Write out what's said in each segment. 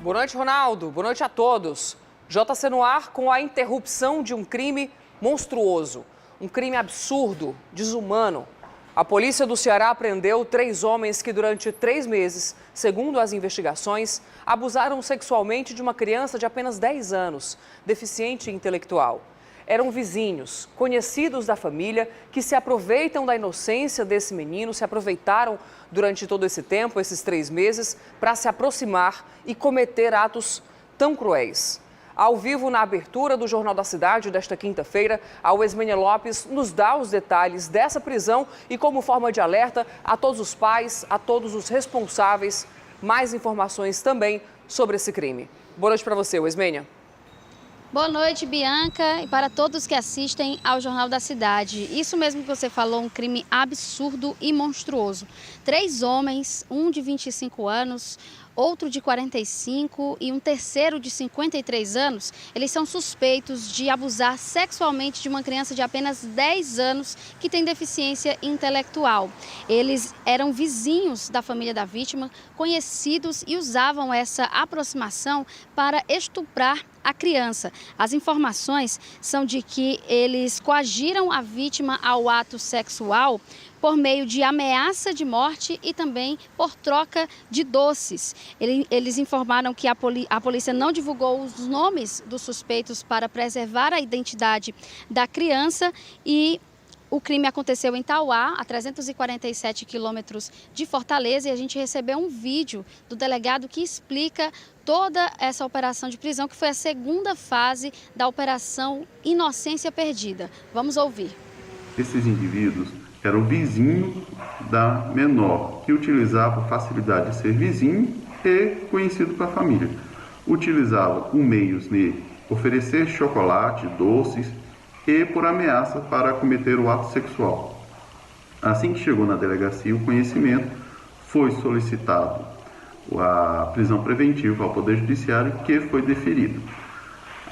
Boa noite, Ronaldo. Boa noite a todos. JC no ar com a interrupção de um crime monstruoso. Um crime absurdo, desumano. A polícia do Ceará prendeu 3 homens que durante 3 meses, segundo as investigações, abusaram sexualmente de uma criança de apenas 10 anos, deficiente intelectual. Eram vizinhos, conhecidos da família, que se aproveitam da inocência desse menino, se aproveitaram durante todo esse tempo, esses 3 meses, para se aproximar e cometer atos tão cruéis. Ao vivo, na abertura do Jornal da Cidade desta quinta-feira, a Wesmênia Lopes nos dá os detalhes dessa prisão e, como forma de alerta a todos os pais, a todos os responsáveis, mais informações também sobre esse crime. Boa noite para você, Wesmênia. Boa noite, Bianca, e para todos que assistem ao Jornal da Cidade. Isso mesmo que você falou, um crime absurdo e monstruoso. 3 homens, um de 25 anos, outro de 45 e um terceiro de 53 anos, eles são suspeitos de abusar sexualmente de uma criança de apenas 10 anos que tem deficiência intelectual. Eles eram vizinhos da família da vítima, conhecidos e usavam essa aproximação para estuprar a criança. As informações são de que eles coagiram a vítima ao ato sexual por meio de ameaça de morte e também por troca de doces. Eles informaram que a polícia não divulgou os nomes dos suspeitos para preservar a identidade da criança e o crime aconteceu em Tauá, a 347 quilômetros de Fortaleza, e a gente recebeu um vídeo do delegado que explica toda essa operação de prisão, que foi a segunda fase da Operação Inocência Perdida. Vamos ouvir. Esses indivíduos eram vizinhos da menor, que utilizava a facilidade de ser vizinho e conhecido pela família. Utilizava os meios de oferecer chocolate, doces e por ameaça para cometer o ato sexual. Assim que chegou na delegacia o conhecimento, foi solicitado a prisão preventiva ao Poder Judiciário, que foi deferida.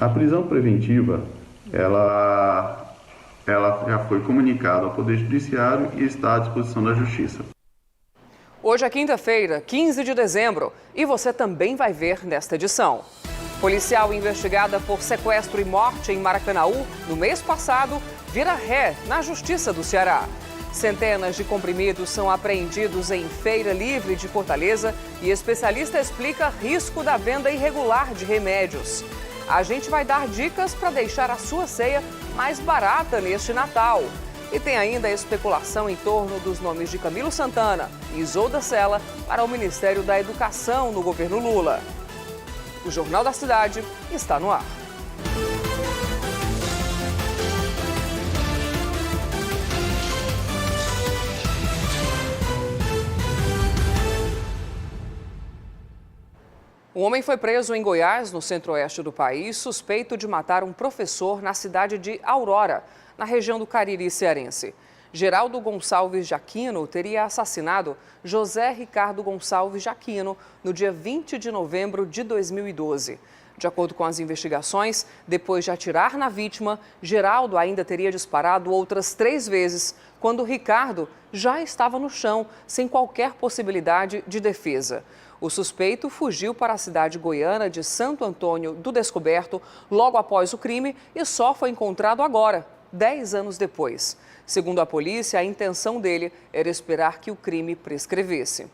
A prisão preventiva, ela já foi comunicada ao Poder Judiciário e está à disposição da Justiça. Hoje é quinta-feira, 15 de dezembro, e você também vai ver nesta edição. Policial investigada por sequestro e morte em Maracanaú no mês passado vira ré na Justiça do Ceará. Centenas de comprimidos são apreendidos em Feira Livre de Fortaleza e especialista explica risco da venda irregular de remédios. A gente vai dar dicas para deixar a sua ceia mais barata neste Natal. E tem ainda a especulação em torno dos nomes de Camilo Santana e Isolda Sela para o Ministério da Educação no governo Lula. O Jornal da Cidade está no ar. Um homem foi preso em Goiás, no centro-oeste do país, suspeito de matar um professor na cidade de Aurora, na região do Cariri cearense. Geraldo Gonçalves de Aquino teria assassinado José Ricardo Gonçalves de Aquino no dia 20 de novembro de 2012. De acordo com as investigações, depois de atirar na vítima, Geraldo ainda teria disparado outras 3 vezes, quando Ricardo já estava no chão, sem qualquer possibilidade de defesa. O suspeito fugiu para a cidade goiana de Santo Antônio do Descoberto logo após o crime e só foi encontrado agora, 10 anos depois. Segundo a polícia, a intenção dele era esperar que o crime prescrevesse.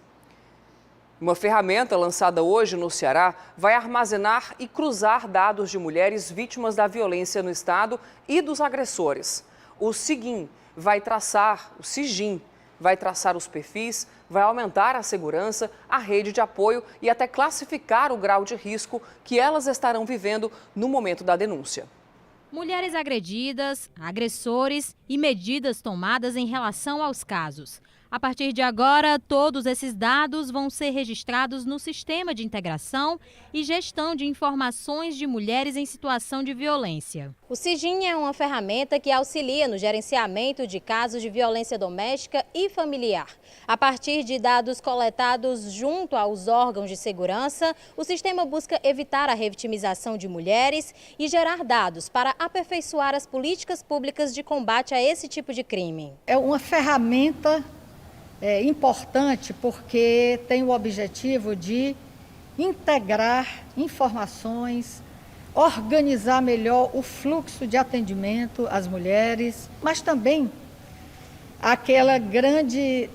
Uma ferramenta lançada hoje no Ceará vai armazenar e cruzar dados de mulheres vítimas da violência no estado e dos agressores. O SIGIN vai traçar os perfis, vai aumentar a segurança, a rede de apoio e até classificar o grau de risco que elas estarão vivendo no momento da denúncia. Mulheres agredidas, agressores e medidas tomadas em relação aos casos. A partir de agora, todos esses dados vão ser registrados no Sistema de Integração e Gestão de Informações de Mulheres em Situação de Violência. O SIGIN é uma ferramenta que auxilia no gerenciamento de casos de violência doméstica e familiar. A partir de dados coletados junto aos órgãos de segurança, o sistema busca evitar a revitimização de mulheres e gerar dados para aperfeiçoar as políticas públicas de combate a esse tipo de crime. É uma ferramenta importante porque tem o objetivo de integrar informações, organizar melhor o fluxo de atendimento às mulheres, mas também aquela grande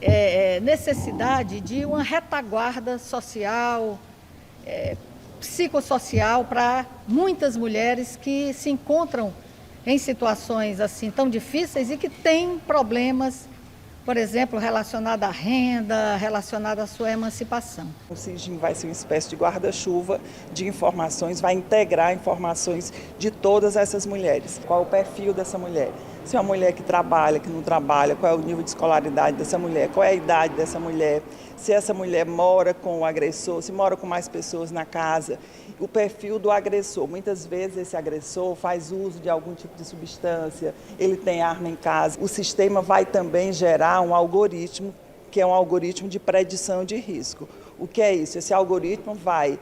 necessidade de uma retaguarda social, psicossocial para muitas mulheres que se encontram em situações assim tão difíceis e que têm problemas, por exemplo, relacionados à renda, relacionados à sua emancipação. O SIGIM vai ser uma espécie de guarda-chuva de informações, vai integrar informações de todas essas mulheres. Qual é o perfil dessa mulher? Se é uma mulher que trabalha, que não trabalha, qual é o nível de escolaridade dessa mulher, qual é a idade dessa mulher, se essa mulher mora com o agressor, se mora com mais pessoas na casa, o perfil do agressor. Muitas vezes esse agressor faz uso de algum tipo de substância, ele tem arma em casa. O sistema vai também gerar um algoritmo, que é um algoritmo de predição de risco. O que é isso? Esse algoritmo vai,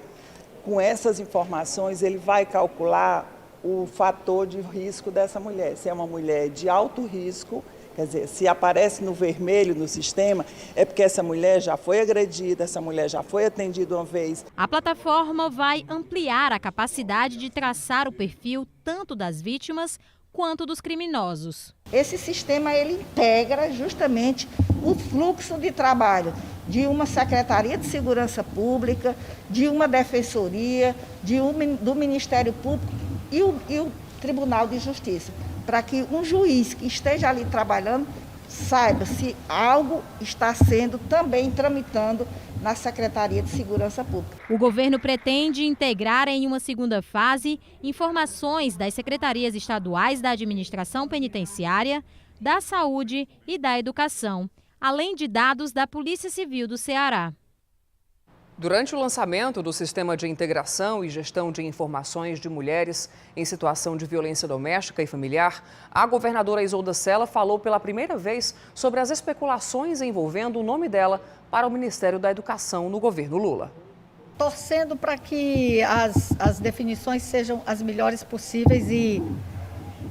com essas informações, ele vai calcular o fator de risco dessa mulher. Se é uma mulher de alto risco, quer dizer, se aparece no vermelho no sistema, é porque essa mulher já foi agredida, essa mulher já foi atendida uma vez. A plataforma vai ampliar a capacidade de traçar o perfil tanto das vítimas quanto dos criminosos. Esse sistema ele integra justamente o fluxo de trabalho de uma Secretaria de Segurança Pública, de uma Defensoria, do Ministério Público e o Tribunal de Justiça, para que um juiz que esteja ali trabalhando saiba se algo está sendo também tramitando na Secretaria de Segurança Pública. O governo pretende integrar em uma segunda fase informações das secretarias estaduais da Administração Penitenciária, da Saúde e da Educação, além de dados da Polícia Civil do Ceará. Durante o lançamento do Sistema de Integração e Gestão de Informações de Mulheres em Situação de Violência Doméstica e Familiar, a governadora Isolda Sela falou pela primeira vez sobre as especulações envolvendo o nome dela para o Ministério da Educação no governo Lula. Torcendo para que as definições sejam as melhores possíveis e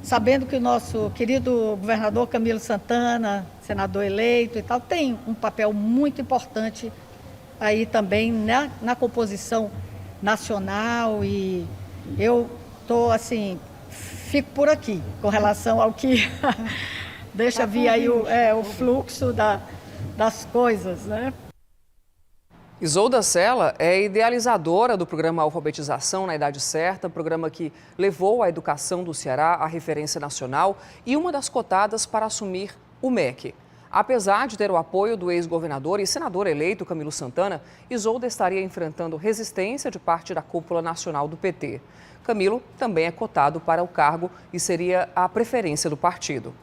sabendo que o nosso querido governador Camilo Santana, senador eleito e tal, tem um papel muito importante aí também na composição nacional, e eu estou assim, fico por aqui com relação ao que deixa vir aí o fluxo das coisas, né? Isolda Sela é idealizadora do programa Alfabetização na Idade Certa, programa que levou a educação do Ceará à referência nacional e uma das cotadas para assumir o MEC. Apesar de ter o apoio do ex-governador e senador eleito Camilo Santana, Isolda estaria enfrentando resistência de parte da cúpula nacional do PT. Camilo também é cotado para o cargo e seria a preferência do partido.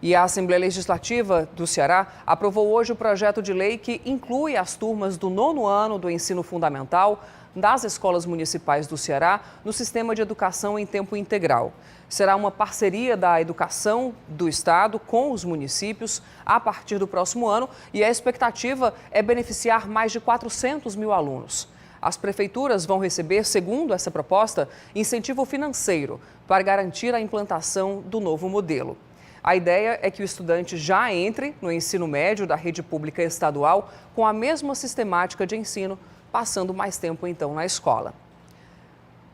E a Assembleia Legislativa do Ceará aprovou hoje o projeto de lei que inclui as turmas do 9º ano do ensino fundamental das escolas municipais do Ceará no sistema de educação em tempo integral. Será uma parceria da educação do Estado com os municípios a partir do próximo ano e a expectativa é beneficiar mais de 400 mil alunos. As prefeituras vão receber, segundo essa proposta, incentivo financeiro para garantir a implantação do novo modelo. A ideia é que o estudante já entre no ensino médio da rede pública estadual com a mesma sistemática de ensino, passando mais tempo então na escola.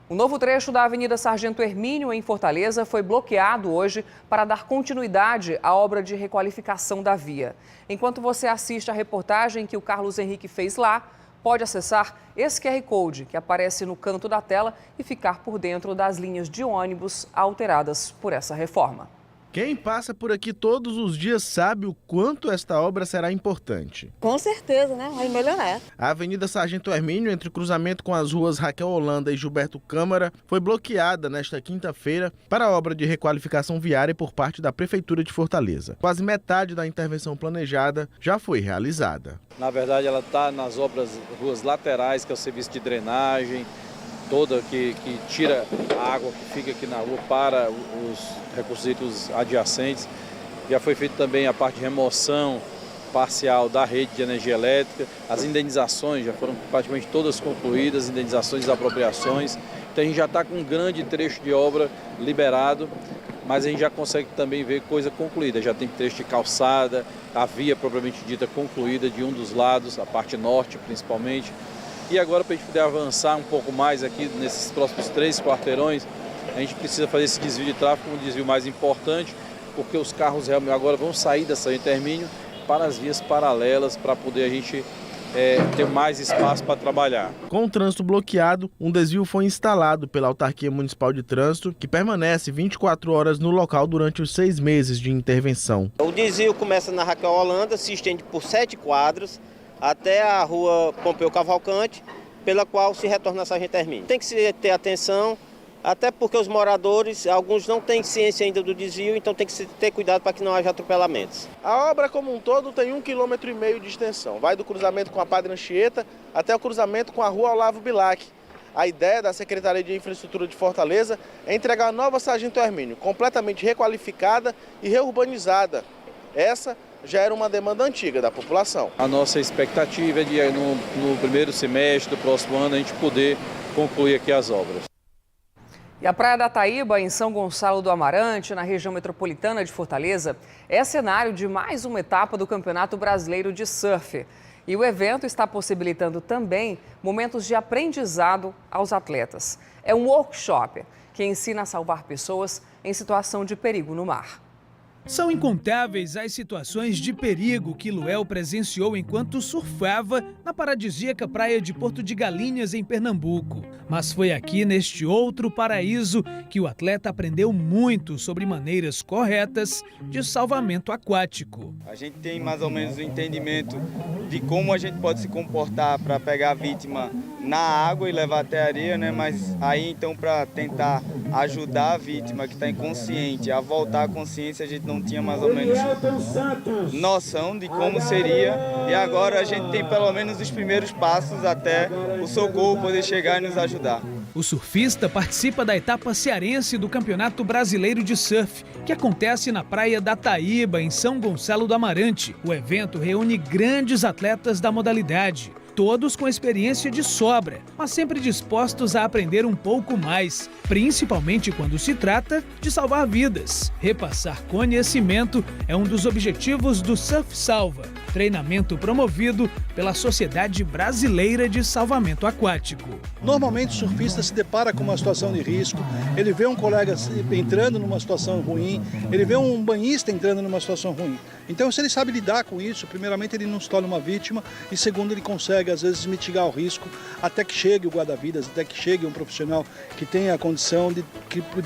O novo trecho da Avenida Sargento Hermínio, em Fortaleza, foi bloqueado hoje para dar continuidade à obra de requalificação da via. Enquanto você assiste a reportagem que o Carlos Henrique fez lá, pode acessar esse QR Code que aparece no canto da tela e ficar por dentro das linhas de ônibus alteradas por essa reforma. Quem passa por aqui todos os dias sabe o quanto esta obra será importante. Com certeza, né? Vai melhorar. A Avenida Sargento Hermínio, entre o cruzamento com as ruas Raquel Holanda e Gilberto Câmara, foi bloqueada nesta quinta-feira para a obra de requalificação viária por parte da Prefeitura de Fortaleza. Quase metade da intervenção planejada já foi realizada. Na verdade, ela está nas ruas laterais, que é o serviço de drenagem, toda que tira a água que fica aqui na rua para os recursos hídricos adjacentes. Já foi feita também a parte de remoção parcial da rede de energia elétrica. As indenizações já foram praticamente todas concluídas, indenizações e desapropriações. Então a gente já está com um grande trecho de obra liberado, mas a gente já consegue também ver coisa concluída. Já tem trecho de calçada, a via propriamente dita concluída de um dos lados, a parte norte principalmente. E agora, para a gente poder avançar um pouco mais aqui nesses próximos 3 quarteirões, a gente precisa fazer esse desvio de tráfego, um desvio mais importante, porque os carros realmente agora vão sair da Sargento Hermínio para as vias paralelas, para poder a gente ter mais espaço para trabalhar. Com o trânsito bloqueado, um desvio foi instalado pela Autarquia Municipal de Trânsito, que permanece 24 horas no local durante os 6 meses de intervenção. O desvio começa na Raquel Holanda, se estende por 7 quadros até a rua Pompeu Cavalcante, pela qual se retorna a Sargento Hermínio. Tem que se ter atenção, até porque os moradores, alguns não têm ciência ainda do desvio, então tem que se ter cuidado para que não haja atropelamentos. A obra como um todo tem 1,5 km de extensão. Vai do cruzamento com a Padre Anchieta até o cruzamento com a rua Olavo Bilac. A ideia da Secretaria de Infraestrutura de Fortaleza é entregar a nova Sargento Hermínio, completamente requalificada e reurbanizada. Essa já era uma demanda antiga da população. A nossa expectativa é de, no primeiro semestre do próximo ano, a gente poder concluir aqui as obras. E a Praia da Taíba, em São Gonçalo do Amarante, na região metropolitana de Fortaleza, é cenário de mais uma etapa do Campeonato Brasileiro de Surf. E o evento está possibilitando também momentos de aprendizado aos atletas. É um workshop que ensina a salvar pessoas em situação de perigo no mar. São incontáveis as situações de perigo que Luel presenciou enquanto surfava na paradisíaca praia de Porto de Galinhas, em Pernambuco. Mas foi aqui, neste outro paraíso, que o atleta aprendeu muito sobre maneiras corretas de salvamento aquático. A gente tem mais ou menos o entendimento de como a gente pode se comportar para pegar a vítima na água e levar até a areia, né? Mas aí então, para tentar ajudar a vítima que está inconsciente a voltar à consciência, a gente não tinha mais ou menos noção de como seria, e agora a gente tem pelo menos os primeiros passos até o socorro poder chegar e nos ajudar. O surfista participa da etapa cearense do Campeonato Brasileiro de Surf, que acontece na Praia da Taíba, em São Gonçalo do Amarante. O evento reúne grandes atletas da modalidade, todos com experiência de sobra, mas sempre dispostos a aprender um pouco mais, principalmente quando se trata de salvar vidas. Repassar conhecimento é um dos objetivos do Surf Salva, treinamento promovido pela Sociedade Brasileira de Salvamento Aquático. Normalmente o surfista se depara com uma situação de risco, ele vê um colega entrando numa situação ruim, ele vê um banhista entrando numa situação ruim. Então, se ele sabe lidar com isso, primeiramente ele não se torna uma vítima e segundo, ele consegue às vezes mitigar o risco até que chegue o guarda-vidas, até que chegue um profissional que tenha a condição de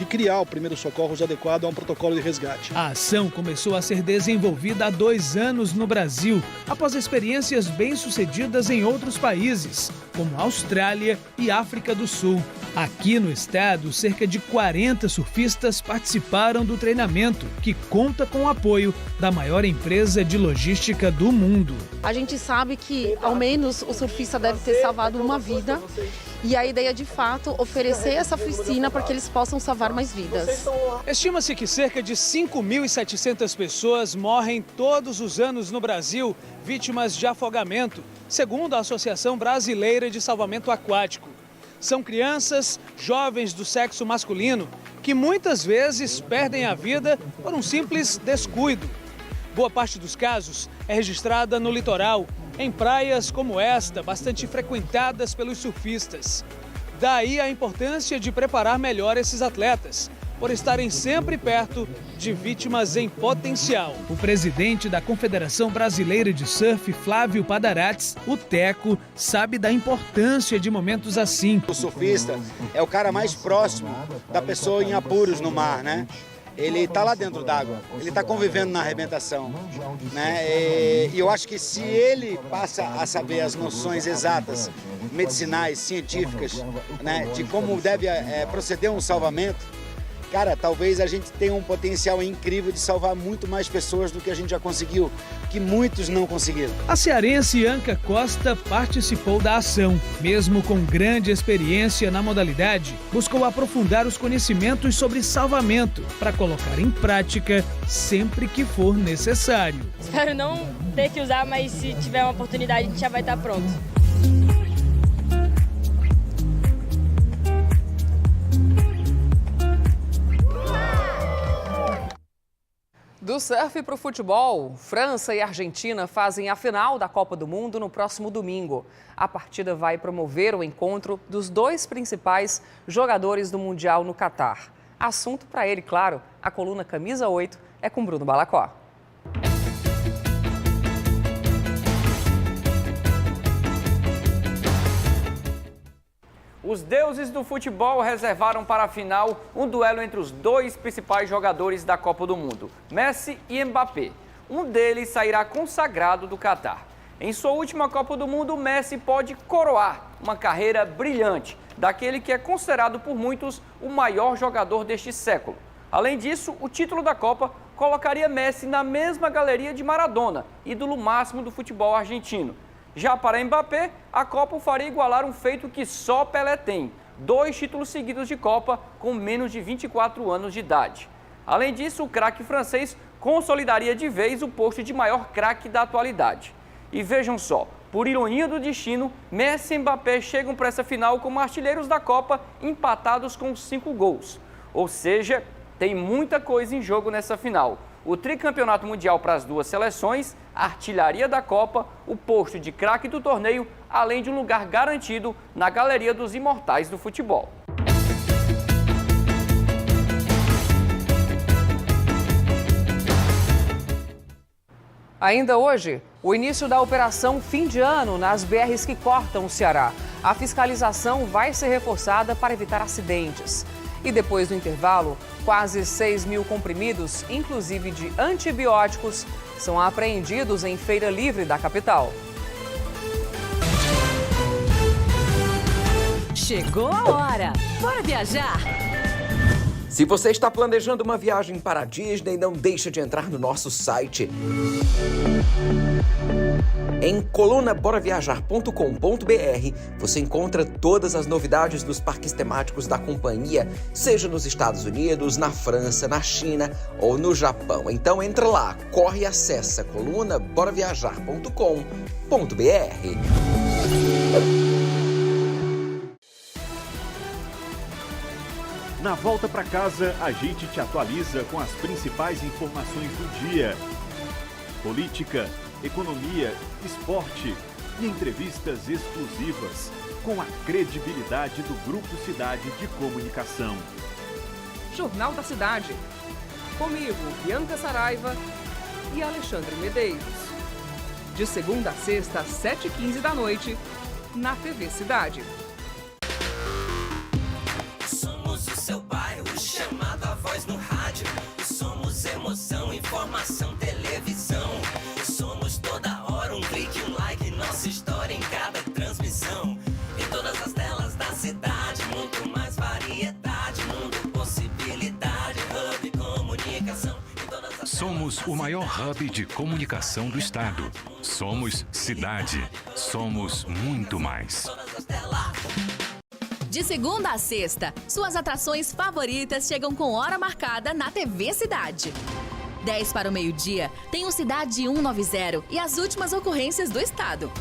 criar o primeiro socorros adequado a um protocolo de resgate. A ação começou a ser desenvolvida há 2 anos no Brasil, após experiências bem-sucedidas em outros países, como Austrália e África do Sul. Aqui no estado, cerca de 40 surfistas participaram do treinamento, que conta com o apoio da maior empresa de logística do mundo. A gente sabe que, ao menos, o surfista deve ter salvado uma vida. E a ideia, de fato, oferecer essa oficina para que eles possam salvar mais vidas. Estima-se que cerca de 5.700 pessoas morrem todos os anos no Brasil vítimas de afogamento, segundo a Associação Brasileira de Salvamento Aquático. São crianças, jovens do sexo masculino, que muitas vezes perdem a vida por um simples descuido. Boa parte dos casos é registrada no litoral, em praias como esta, bastante frequentadas pelos surfistas. Daí a importância de preparar melhor esses atletas, por estarem sempre perto de vítimas em potencial. O presidente da Confederação Brasileira de Surf, Flávio Padarates, o Teco, sabe da importância de momentos assim. O surfista é o cara mais próximo da pessoa em apuros no mar, né? Ele está lá dentro d'água, ele está convivendo na arrebentação, né? E eu acho que se ele passa a saber as noções exatas, medicinais, científicas, né, de como deve proceder um salvamento, cara, talvez a gente tenha um potencial incrível de salvar muito mais pessoas do que a gente já conseguiu, que muitos não conseguiram. A cearense Anca Costa participou da ação. Mesmo com grande experiência na modalidade, buscou aprofundar os conhecimentos sobre salvamento para colocar em prática sempre que for necessário. Espero não ter que usar, mas se tiver uma oportunidade, a gente já vai estar pronto. Do Do surf para o futebol, França e Argentina fazem a final da Copa do Mundo no próximo domingo. A partida vai promover o encontro dos dois principais jogadores do Mundial no Catar. Assunto para ele, claro, a coluna Camisa 8 é com Bruno Balacó. Os deuses do futebol reservaram para a final um duelo entre os dois principais jogadores da Copa do Mundo, Messi e Mbappé. Um deles sairá consagrado do Catar. Em sua última Copa do Mundo, Messi pode coroar uma carreira brilhante, daquele que é considerado por muitos o maior jogador deste século. Além disso, o título da Copa colocaria Messi na mesma galeria de Maradona, ídolo máximo do futebol argentino. Já para Mbappé, a Copa o faria igualar um feito que só Pelé tem: 2 títulos seguidos de Copa com menos de 24 anos de idade. Além disso, o craque francês consolidaria de vez o posto de maior craque da atualidade. E vejam só, por ironia do destino, Messi e Mbappé chegam para essa final como artilheiros da Copa, empatados com 5 gols. Ou seja, tem muita coisa em jogo nessa final. O tricampeonato mundial para as duas seleções, a artilharia da Copa, o posto de craque do torneio, além de um lugar garantido na galeria dos imortais do futebol. Ainda hoje, o início da operação Fim de Ano nas BRs que cortam o Ceará. A fiscalização vai ser reforçada para evitar acidentes. E depois do intervalo, quase 6 mil comprimidos, inclusive de antibióticos, são apreendidos em feira livre da capital. Chegou a hora! Bora viajar! Se você está planejando uma viagem para a Disney, não deixe de entrar no nosso site. Em colunaboraviajar.com.br você encontra todas as novidades dos parques temáticos da companhia, seja nos Estados Unidos, na França, na China ou no Japão. Então entra lá, corre e acessa colunaboraviajar.com.br. Na volta para casa, a gente te atualiza com as principais informações do dia. Política, economia, esporte e entrevistas exclusivas com a credibilidade do Grupo Cidade de Comunicação. Jornal da Cidade. Comigo, Bianca Saraiva e Alexandre Medeiros. De segunda a sexta, às 7h15 da noite, na TV Cidade. Somos o seu bairro, chamado a voz no rádio. Somos emoção, informação, televisão. Somos toda hora um clique, um like, nossa história em cada transmissão. Em todas as telas da cidade, muito mais variedade, mundo, possibilidade, hub, comunicação. Somos o maior hub de comunicação do estado. Somos cidade. Somos muito mais. De segunda a sexta, suas atrações favoritas chegam com hora marcada na TV Cidade. 10 para o meio-dia, tem o Cidade 190 e as últimas ocorrências do estado.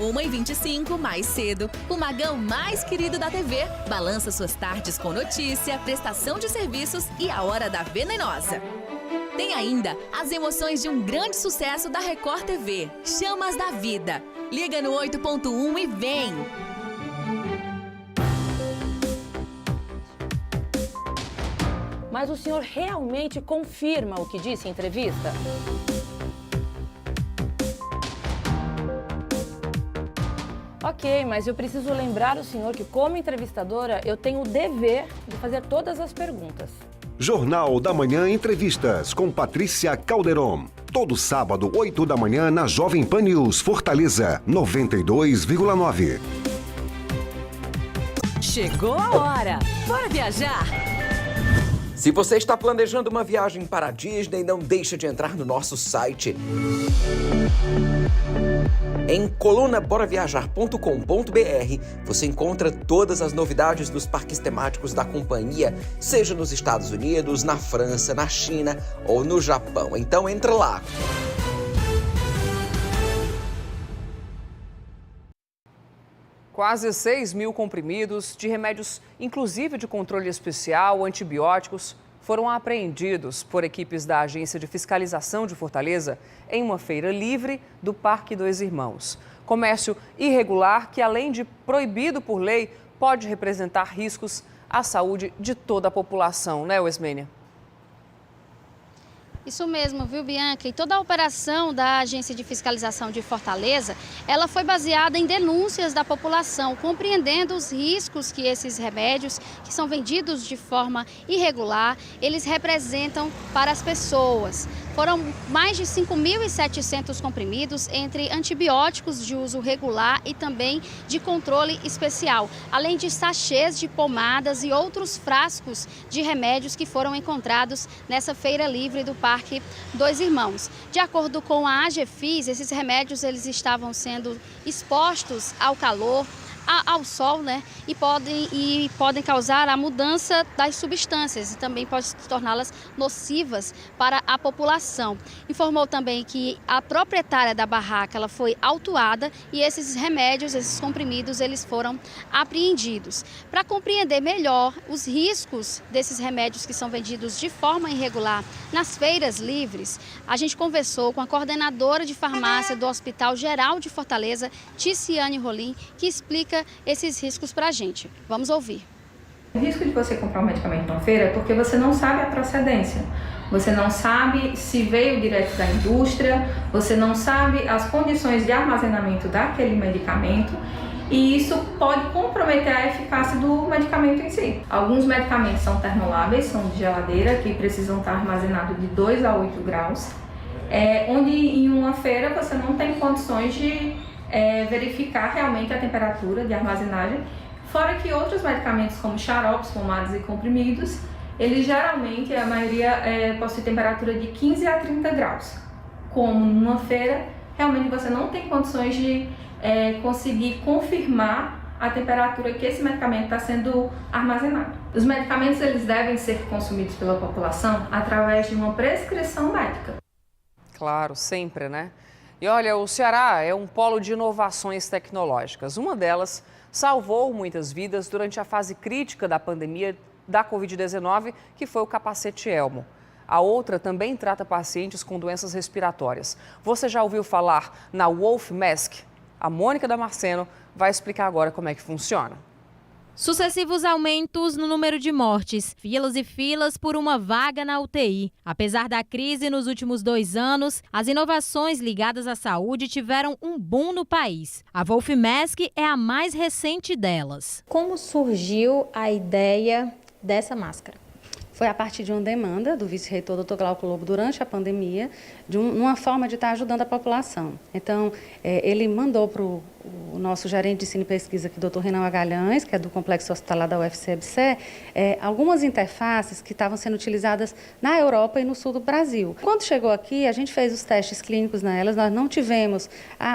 1h25, mais cedo, o Magão mais querido da TV balança suas tardes com notícia, prestação de serviços e a Hora da Venenosa. Tem ainda as emoções de um grande sucesso da Record TV, Chamas da Vida. Liga no 8.1 e vem! Mas o senhor realmente confirma o que disse em entrevista? Ok, mas eu preciso lembrar o senhor que, como entrevistadora, eu tenho o dever de fazer todas as perguntas. Jornal da Manhã Entrevistas com Patrícia Calderon. Todo sábado, 8 da manhã, na Jovem Pan News, Fortaleza, 92,9. Chegou a hora! Bora viajar! Se você está planejando uma viagem para a Disney, não deixe de entrar no nosso site. Em colunaboraviajar.com.br você encontra todas as novidades dos parques temáticos da companhia, seja nos Estados Unidos, na França, na China ou no Japão. Então entra lá. Quase 6 mil comprimidos de remédios, inclusive de controle especial, antibióticos, foram apreendidos por equipes da Agência de Fiscalização de Fortaleza em uma feira livre do Parque Dois Irmãos. Comércio irregular que, além de proibido por lei, pode representar riscos à saúde de toda a população, né, Wesmênia? Isso mesmo, viu, Bianca? E toda a operação da Agência de Fiscalização de Fortaleza, ela foi baseada em denúncias da população, compreendendo os riscos que esses remédios, que são vendidos de forma irregular, eles representam para as pessoas. Foram mais de 5.700 comprimidos entre antibióticos de uso regular e também de controle especial, além de sachês de pomadas e outros frascos de remédios que foram encontrados nessa feira livre do Parque Dois Irmãos. De acordo com a AGFIS, esses remédios eles estavam sendo expostos ao calor, ao sol, né? E podem causar a mudança das substâncias e também pode torná-las nocivas para a população. Informou também que a proprietária da barraca ela foi autuada e esses remédios, esses comprimidos, eles foram apreendidos. Para compreender melhor os riscos desses remédios que são vendidos de forma irregular nas feiras livres, a gente conversou com a coordenadora de farmácia do Hospital Geral de Fortaleza, Ticiane Rolim, que explica esses riscos para a gente. Vamos ouvir. O risco de você comprar um medicamento na feira é porque você não sabe a procedência. Você não sabe se veio direto da indústria, você não sabe as condições de armazenamento daquele medicamento e isso pode comprometer a eficácia do medicamento em si. Alguns medicamentos são termoláveis, são de geladeira, que precisam estar armazenados de 2 a 8 graus, onde em uma feira você não tem condições de verificar realmente a temperatura de armazenagem, fora que outros medicamentos como xaropes, pomadas e comprimidos, eles geralmente, a maioria possui temperatura de 15 a 30 graus. Como numa feira, realmente você não tem condições de conseguir confirmar a temperatura que esse medicamento está sendo armazenado. Os medicamentos eles devem ser consumidos pela população através de uma prescrição médica. Claro, sempre, né? E olha, o Ceará é um polo de inovações tecnológicas. Uma delas salvou muitas vidas durante a fase crítica da pandemia da Covid-19, que foi o capacete Elmo. A outra também trata pacientes com doenças respiratórias. Você já ouviu falar na Wolf Mask? A Mônica Damasceno vai explicar agora como é que funciona. Sucessivos aumentos no número de mortes, filas e filas por uma vaga na UTI. Apesar da crise nos últimos 2 anos, as inovações ligadas à saúde tiveram um boom no país. A Wolf Mask é a mais recente delas. Como surgiu a ideia dessa máscara? Foi a partir de uma demanda do vice-reitor Dr. Glauco Lobo durante a pandemia, de uma forma de estar ajudando a população. Então, ele mandou para o nosso gerente de ensino e pesquisa, aqui, Dr. Renan Magalhães, que é do Complexo Hospitalar da UFC-ABC, algumas interfaces que estavam sendo utilizadas na Europa e no sul do Brasil. Quando chegou aqui, a gente fez os testes clínicos nelas, nós não tivemos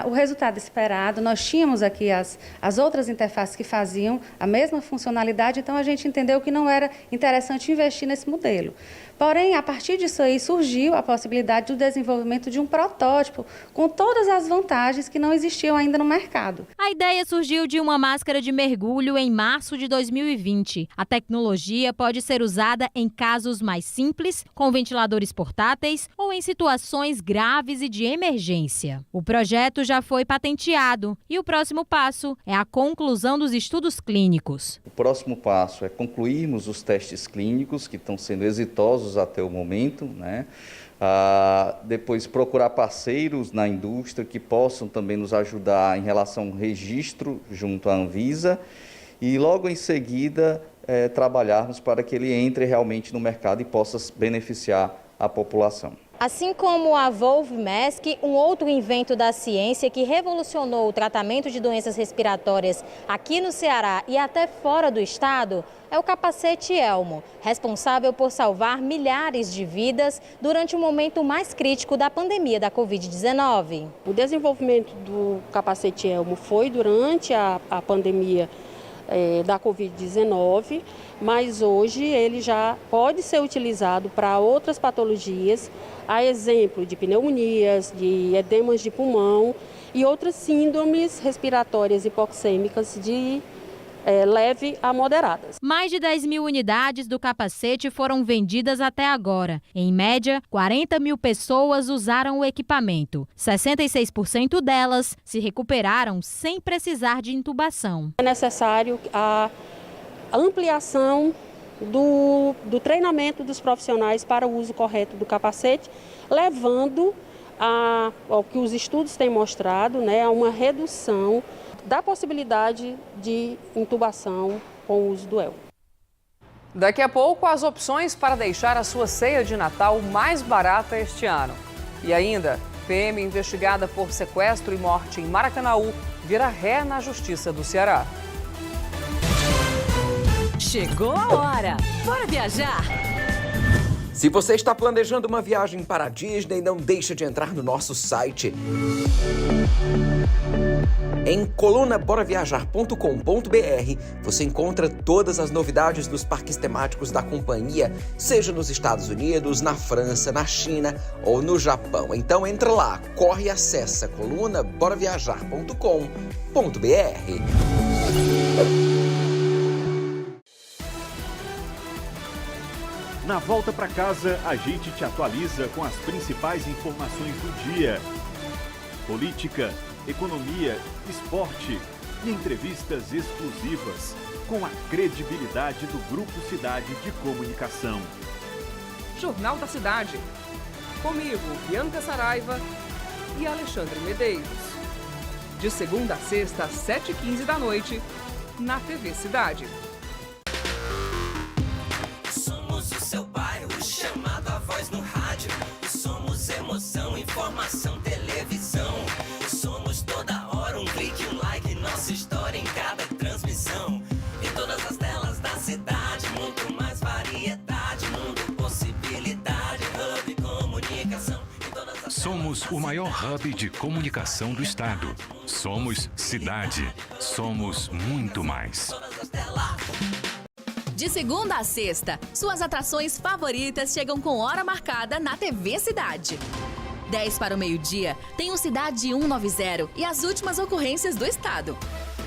o resultado esperado, nós tínhamos aqui as outras interfaces que faziam a mesma funcionalidade, então a gente entendeu que não era interessante investir nesse modelo. Porém, a partir disso aí surgiu a possibilidade do desenvolvimento de um protótipo com todas as vantagens que não existiam ainda no mercado. A ideia surgiu de uma máscara de mergulho em março de 2020. A tecnologia pode ser usada em casos mais simples, com ventiladores portáteis ou em situações graves e de emergência. O projeto já foi patenteado e o próximo passo é a conclusão dos estudos clínicos. O próximo passo é concluirmos os testes clínicos que estão sendo exitosos até o momento, né? Depois procurar parceiros na indústria que possam também nos ajudar em relação ao registro junto à Anvisa e logo em seguida trabalharmos para que ele entre realmente no mercado e possa beneficiar a população. Assim como a Wolf Mask, um outro invento da ciência que revolucionou o tratamento de doenças respiratórias aqui no Ceará e até fora do estado, é o capacete Elmo, responsável por salvar milhares de vidas durante o momento mais crítico da pandemia da Covid-19. O desenvolvimento do capacete Elmo foi durante a pandemia da Covid-19, mas hoje ele já pode ser utilizado para outras patologias, a exemplo de pneumonias, de edemas de pulmão e outras síndromes respiratórias hipoxêmicas de leve a moderadas. Mais de 10 mil unidades do capacete foram vendidas até agora. Em média, 40 mil pessoas usaram o equipamento. 66% delas se recuperaram sem precisar de intubação. É necessário a ampliação do treinamento dos profissionais para o uso correto do capacete, levando ao que os estudos têm mostrado, né, a uma redução da possibilidade de intubação com o uso do EL. Daqui a pouco, as opções para deixar a sua ceia de Natal mais barata este ano. E ainda, PM investigada por sequestro e morte em Maracanaú vira ré na Justiça do Ceará. Chegou a hora! Bora viajar! Se você está planejando uma viagem para a Disney, não deixe de entrar no nosso site. Em colunaboraviajar.com.br você encontra todas as novidades dos parques temáticos da companhia, seja nos Estados Unidos, na França, na China ou no Japão. Então entra lá, corre e acessa colunaboraviajar.com.br. Na volta para casa, a gente te atualiza com as principais informações do dia. Política, economia, esporte e entrevistas exclusivas com a credibilidade do Grupo Cidade de Comunicação. Jornal da Cidade. Comigo, Bianca Saraiva e Alexandre Medeiros. De segunda a sexta, às 7h15 da noite, na TV Cidade. Somos o seu bairro, chamado a voz no rádio. Somos emoção, informação, televisão. Somos toda hora um clique, um like, nossa história em cada transmissão. Em todas as telas da cidade, muito mais variedade, mundo, possibilidade, hub, comunicação. Somos o maior hub de comunicação do estado. Somos cidade. Somos muito mais. De segunda a sexta, suas atrações favoritas chegam com hora marcada na TV Cidade. 10 para o meio-dia, tem o Cidade 190 e as últimas ocorrências do estado.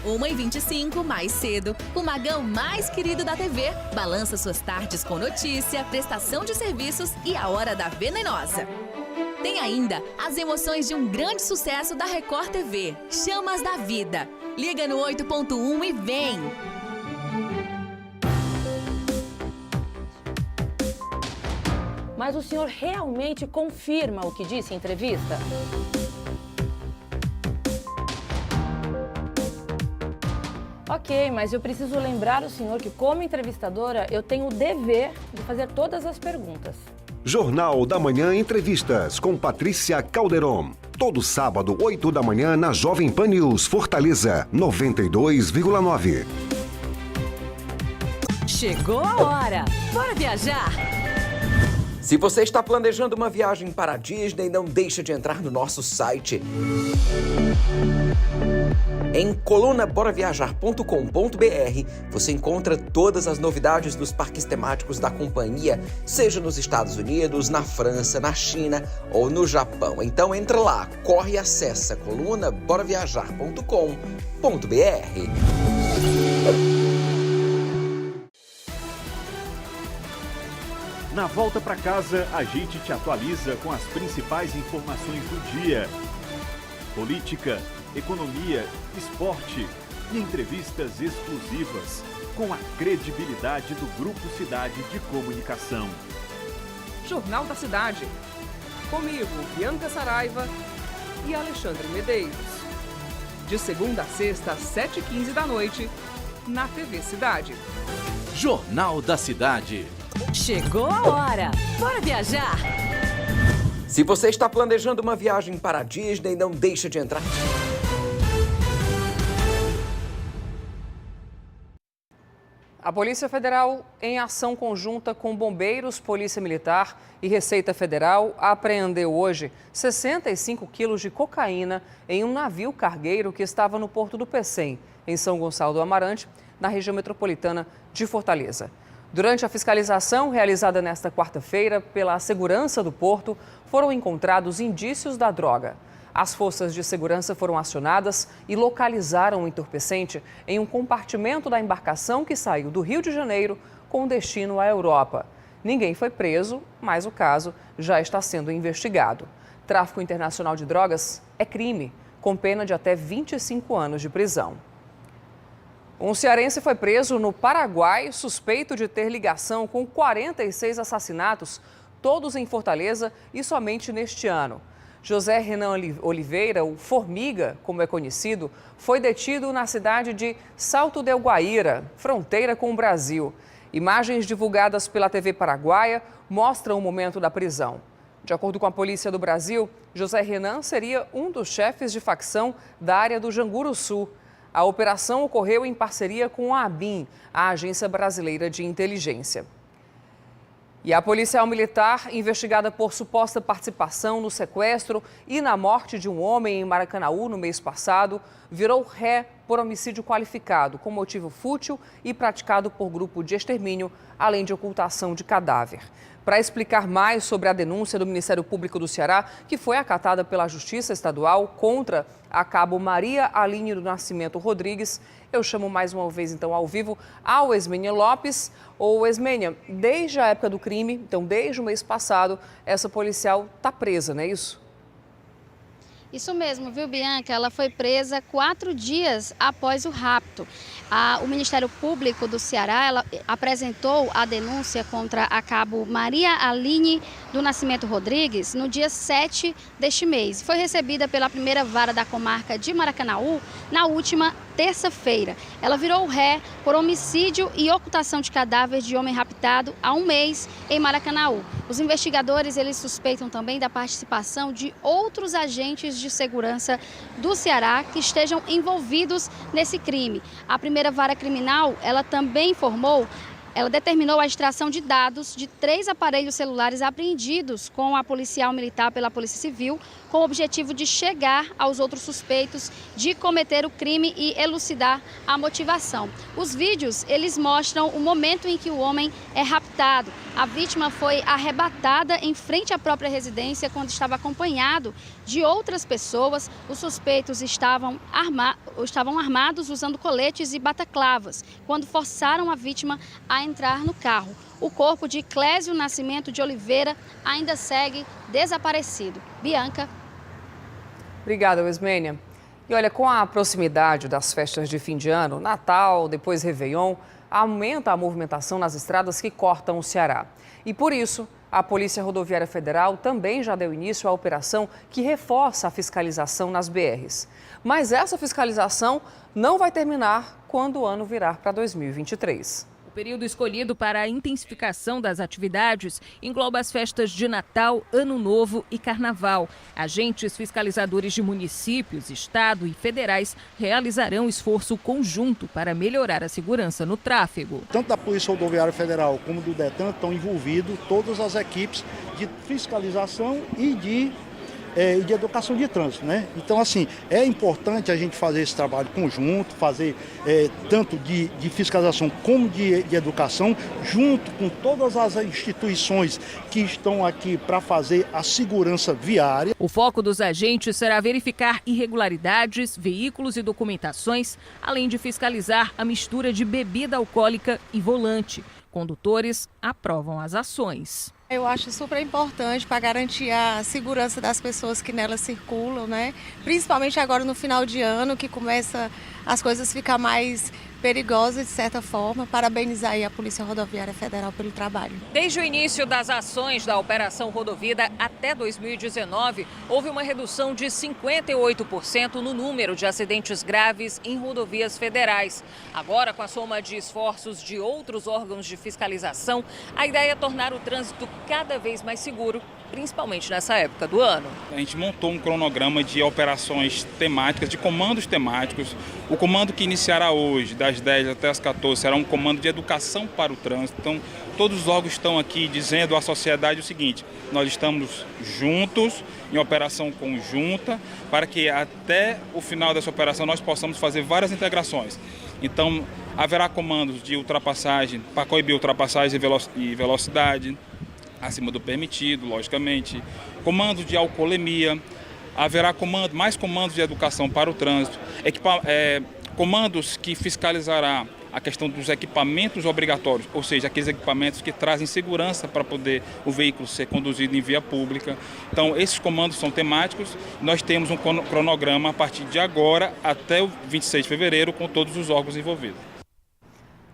1h25, mais cedo, o magão mais querido da TV balança suas tardes com notícia, prestação de serviços e a Hora da Venenosa. Tem ainda as emoções de um grande sucesso da Record TV, Chamas da Vida. Liga no 8.1 e vem! Mas o senhor realmente confirma o que disse em entrevista? Ok, mas eu preciso lembrar o senhor que, como entrevistadora, eu tenho o dever de fazer todas as perguntas. Jornal da Manhã Entrevistas com Patrícia Calderon. Todo sábado, 8 da manhã, na Jovem Pan News, Fortaleza, 92,9. Chegou a hora! Bora viajar! Se você está planejando uma viagem para a Disney, não deixe de entrar no nosso site. Em colunaboraviajar.com.br você encontra todas as novidades dos parques temáticos da companhia, seja nos Estados Unidos, na França, na China ou no Japão. Então entra lá, corre e acessa colunaboraviajar.com.br. Na volta para casa, a gente te atualiza com as principais informações do dia. Política, economia, esporte e entrevistas exclusivas com a credibilidade do Grupo Cidade de Comunicação. Jornal da Cidade. Comigo, Bianca Saraiva e Alexandre Medeiros. De segunda a sexta, às 7h15 da noite, na TV Cidade. Jornal da Cidade. Chegou a hora! Bora viajar! Se você está planejando uma viagem para a Disney, não deixe de entrar. A Polícia Federal, em ação conjunta com bombeiros, Polícia Militar e Receita Federal, apreendeu hoje 65 quilos de cocaína em um navio cargueiro que estava no Porto do Pecém, em São Gonçalo do Amarante, na região metropolitana de Fortaleza. Durante a fiscalização realizada nesta quarta-feira pela segurança do porto, foram encontrados indícios da droga. As forças de segurança foram acionadas e localizaram o entorpecente em um compartimento da embarcação que saiu do Rio de Janeiro com destino à Europa. Ninguém foi preso, mas o caso já está sendo investigado. Tráfico internacional de drogas é crime, com pena de até 25 anos de prisão. Um cearense foi preso no Paraguai, suspeito de ter ligação com 46 assassinatos, todos em Fortaleza e somente neste ano. José Renan Oliveira, o Formiga, como é conhecido, foi detido na cidade de Salto del Guaíra, fronteira com o Brasil. Imagens divulgadas pela TV paraguaia mostram o momento da prisão. De acordo com a Polícia do Brasil, José Renan seria um dos chefes de facção da área do Janguru Sul. A operação ocorreu em parceria com a ABIN, a Agência Brasileira de Inteligência. E a policial militar, investigada por suposta participação no sequestro e na morte de um homem em Maracanaú no mês passado, virou ré por homicídio qualificado, com motivo fútil e praticado por grupo de extermínio, além de ocultação de cadáver. Para explicar mais sobre a denúncia do Ministério Público do Ceará, que foi acatada pela Justiça Estadual contra a cabo Maria Aline do Nascimento Rodrigues, eu chamo mais uma vez, então, ao vivo, ao Esmênia Lopes. Ô, Esmênia, desde a época do crime, então desde o mês passado, essa policial está presa, não é isso? Isso mesmo, viu, Bianca? Ela foi presa 4 dias após o rapto. O Ministério Público do Ceará apresentou a denúncia contra a cabo Maria Aline do Nascimento Rodrigues no dia 7 deste mês. Foi recebida pela primeira vara da comarca de Maracanaú na última terça-feira. Ela virou ré por homicídio e ocultação de cadáver de homem raptado há um mês em Maracanaú. Os investigadores eles suspeitam também da participação de outros agentes de segurança do Ceará que estejam envolvidos nesse crime. A primeira vara criminal, ela também determinou a extração de dados de 3 aparelhos celulares apreendidos com a policial militar pela Polícia Civil, com o objetivo de chegar aos outros suspeitos de cometer o crime e elucidar a motivação. Os vídeos, eles mostram o momento em que o homem é raptado. A vítima foi arrebatada em frente à própria residência quando estava acompanhado de outras pessoas. Os suspeitos estavam armados usando coletes e bataclavas, quando forçaram a vítima a entrar no carro. O corpo de Clésio Nascimento de Oliveira ainda segue desaparecido. Bianca. Obrigada, Esmênia. E olha, com a proximidade das festas de fim de ano, Natal, depois Réveillon, aumenta a movimentação nas estradas que cortam o Ceará. E por isso, a Polícia Rodoviária Federal também já deu início à operação que reforça a fiscalização nas BRs. Mas essa fiscalização não vai terminar quando o ano virar para 2023. O período escolhido para a intensificação das atividades engloba as festas de Natal, Ano Novo e Carnaval. Agentes fiscalizadores de municípios, estado e federais realizarão esforço conjunto para melhorar a segurança no tráfego. Tanto da Polícia Rodoviária Federal como do DETRAN estão envolvidos todas as equipes de fiscalização e de educação de trânsito, né? Então, assim, é importante a gente fazer esse trabalho conjunto, fazer tanto de fiscalização como de educação, junto com todas as instituições que estão aqui para fazer a segurança viária. O foco dos agentes será verificar irregularidades, veículos e documentações, além de fiscalizar a mistura de bebida alcoólica e volante. Condutores aprovam as ações. Eu acho super importante para garantir a segurança das pessoas que nelas circulam, né? Principalmente agora no final de ano, que começa as coisas ficar mais perigosas de certa forma. Parabenizar aí a Polícia Rodoviária Federal pelo trabalho. Desde o início das ações da Operação Rodovida até 2019, houve uma redução de 58% no número de acidentes graves em rodovias federais. Agora, com a soma de esforços de outros órgãos de fiscalização, a ideia é tornar o trânsito cada vez mais seguro, principalmente nessa época do ano. A gente montou um cronograma de operações temáticas, de comandos temáticos. O comando que iniciará hoje, das 10 até as 14, será um comando de educação para o trânsito. Então, todos os órgãos estão aqui dizendo à sociedade o seguinte: nós estamos juntos, em operação conjunta, para que até o final dessa operação nós possamos fazer várias integrações. Então, haverá comandos de ultrapassagem, para coibir ultrapassagem e velocidade acima do permitido, logicamente, comandos de alcoolemia, haverá mais comandos de educação para o trânsito, comandos que fiscalizará a questão dos equipamentos obrigatórios, ou seja, aqueles equipamentos que trazem segurança para poder o veículo ser conduzido em via pública. Então, esses comandos são temáticos. Nós temos um cronograma a partir de agora até o 26 de fevereiro com todos os órgãos envolvidos.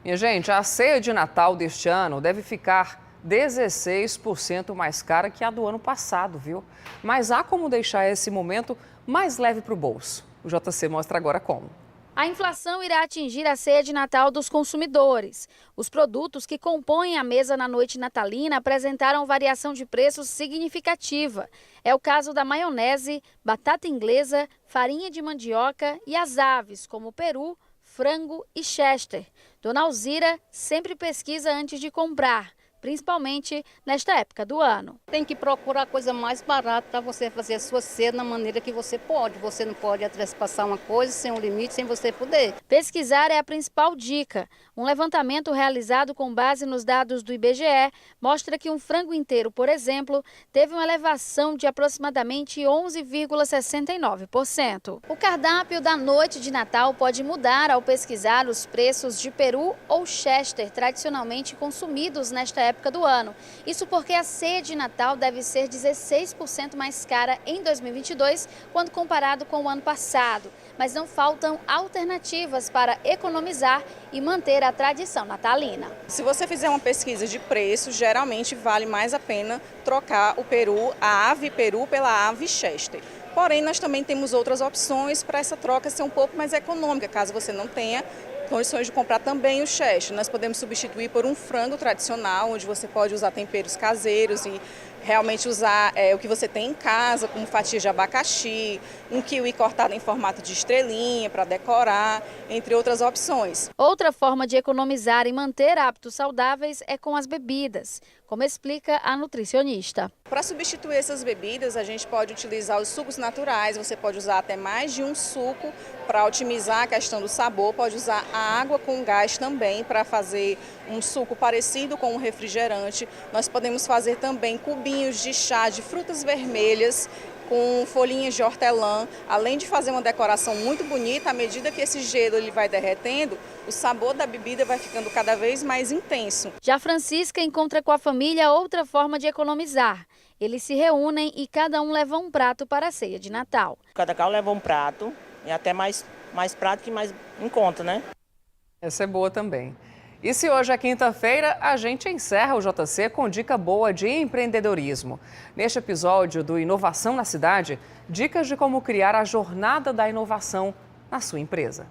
Minha gente, a ceia de Natal deste ano deve ficar 16% mais cara que a do ano passado, viu? Mas há como deixar esse momento mais leve para o bolso. O JC mostra agora como. A inflação irá atingir a ceia de Natal dos consumidores. Os produtos que compõem a mesa na noite natalina apresentaram variação de preços significativa. É o caso da maionese, batata inglesa, farinha de mandioca e as aves, como peru, frango e chester. Dona Alzira sempre pesquisa antes de comprar, principalmente nesta época do ano. Tem que procurar a coisa mais barata para você fazer a sua ceia da maneira que você pode. Você não pode trespassar uma coisa sem um limite, sem você poder. Pesquisar é a principal dica. Um levantamento realizado com base nos dados do IBGE mostra que um frango inteiro, por exemplo, teve uma elevação de aproximadamente 11,69%. O cardápio da noite de Natal pode mudar ao pesquisar os preços de peru ou chester tradicionalmente consumidos nesta época do ano. Isso porque a ceia de Natal deve ser 16% mais cara em 2022, quando comparado com o ano passado. Mas não faltam alternativas para economizar e manter a tradição natalina. Se você fizer uma pesquisa de preço, geralmente vale mais a pena trocar o peru, a ave peru pela ave chester. Porém, nós também temos outras opções para essa troca ser um pouco mais econômica, caso você não tenha condições de comprar também o chester. Nós podemos substituir por um frango tradicional, onde você pode usar temperos caseiros e realmente usar o que você tem em casa, como fatias de abacaxi, um kiwi cortado em formato de estrelinha para decorar, entre outras opções. Outra forma de economizar e manter hábitos saudáveis é com as bebidas, como explica a nutricionista. Para substituir essas bebidas, a gente pode utilizar os sucos naturais, você pode usar até mais de um suco para otimizar a questão do sabor, pode usar a água com gás também para fazer um suco parecido com um refrigerante. Nós podemos fazer também cubinhos de chá de frutas vermelhas com folhinhas de hortelã, além de fazer uma decoração muito bonita. À medida que esse gelo ele vai derretendo, o sabor da bebida vai ficando cada vez mais intenso. Já Francisca encontra com a família outra forma de economizar. Eles se reúnem e cada um leva um prato para a ceia de Natal. Cada carro leva um prato, e até mais prático e mais em conta, né? Essa é boa também. E se hoje é quinta-feira, a gente encerra o JC com dica boa de empreendedorismo. Neste episódio do Inovação na Cidade, dicas de como criar a jornada da inovação na sua empresa.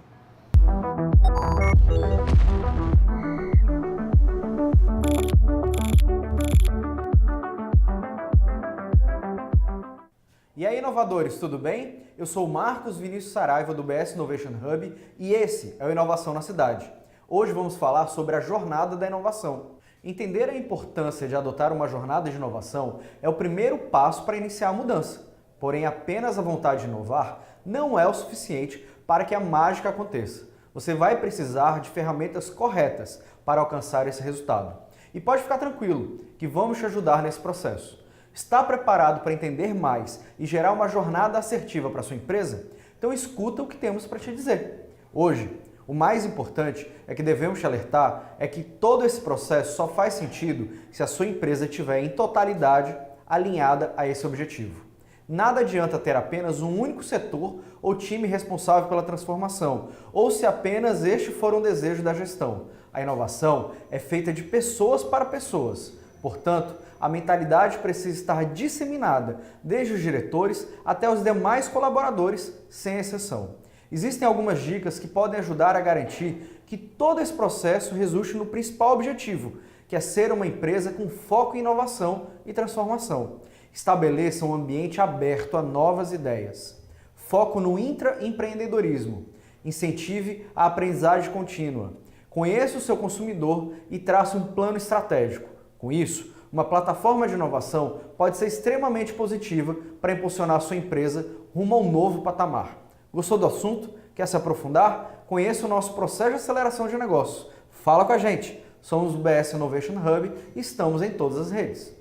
E aí, inovadores, tudo bem? Eu sou o Marcos Vinícius Saraiva, do BS Innovation Hub, e esse é o Inovação na Cidade. Hoje vamos falar sobre a jornada da inovação. Entender a importância de adotar uma jornada de inovação é o primeiro passo para iniciar a mudança. Porém, apenas a vontade de inovar não é o suficiente para que a mágica aconteça. Você vai precisar de ferramentas corretas para alcançar esse resultado. E pode ficar tranquilo que vamos te ajudar nesse processo. Está preparado para entender mais e gerar uma jornada assertiva para a sua empresa? Então escuta o que temos para te dizer. Hoje, o mais importante é que devemos te alertar é que todo esse processo só faz sentido se a sua empresa estiver em totalidade alinhada a esse objetivo. Nada adianta ter apenas um único setor ou time responsável pela transformação, ou se apenas este for um desejo da gestão. A inovação é feita de pessoas para pessoas. Portanto, a mentalidade precisa estar disseminada, desde os diretores até os demais colaboradores, sem exceção. Existem algumas dicas que podem ajudar a garantir que todo esse processo resulte no principal objetivo, que é ser uma empresa com foco em inovação e transformação. Estabeleça um ambiente aberto a novas ideias. Foco no intraempreendedorismo. Incentive a aprendizagem contínua. Conheça o seu consumidor e trace um plano estratégico. Com isso, uma plataforma de inovação pode ser extremamente positiva para impulsionar a sua empresa rumo a um novo patamar. Gostou do assunto? Quer se aprofundar? Conheça o nosso processo de aceleração de negócios. Fala com a gente. Somos o BS Innovation Hub e estamos em todas as redes.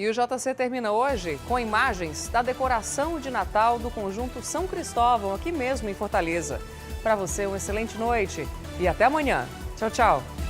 E o JC termina hoje com imagens da decoração de Natal do Conjunto São Cristóvão, aqui mesmo em Fortaleza. Para você, uma excelente noite e até amanhã. Tchau, tchau.